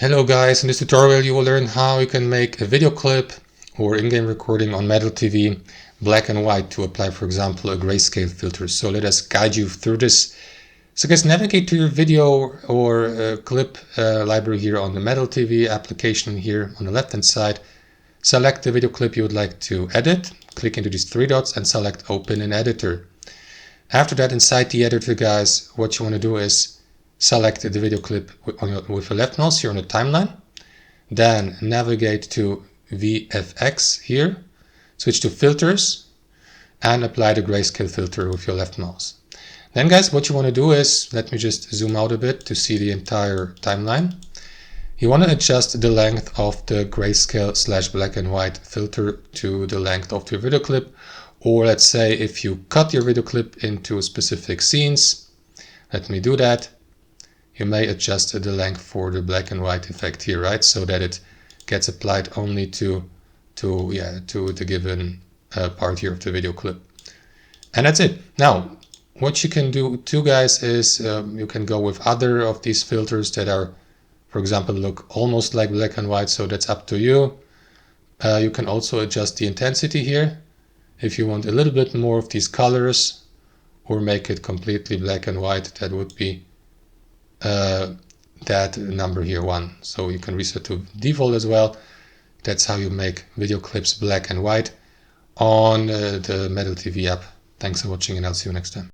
Hello guys, in this tutorial you will learn how you can make a video clip or in-game recording on Metal TV black and white to apply, for example, a grayscale filter. So let us guide you through this. So guys, navigate to your video or clip library here on the Metal TV application here on the left hand side. Select the video clip you would like to edit, click into these three dots and select Open in Editor. After that, inside the editor guys, what you want to do is select the video clip with your left mouse here on the timeline. Then navigate to VFX here, switch to filters and apply the grayscale filter with your left mouse. Then guys, what you want to do is, let me just zoom out a bit to see the entire timeline. You want to adjust the length of the grayscale / black and white filter to the length of your video clip. Or let's say if you cut your video clip into specific scenes, let me do that. You may adjust the length for the black and white effect here, right? So that it gets applied only to the given part here of the video clip. And that's it. Now, what you can do too, guys, is you can go with other of these filters that are, for example, look almost like black and white. So that's up to you. You can also adjust the intensity here if you want a little bit more of these colors, or make it completely black and white. That would be that number here, 1. So you can reset to default as well. That's how you make video clips black and white on the Metal TV app. Thanks for watching and I'll see you next time.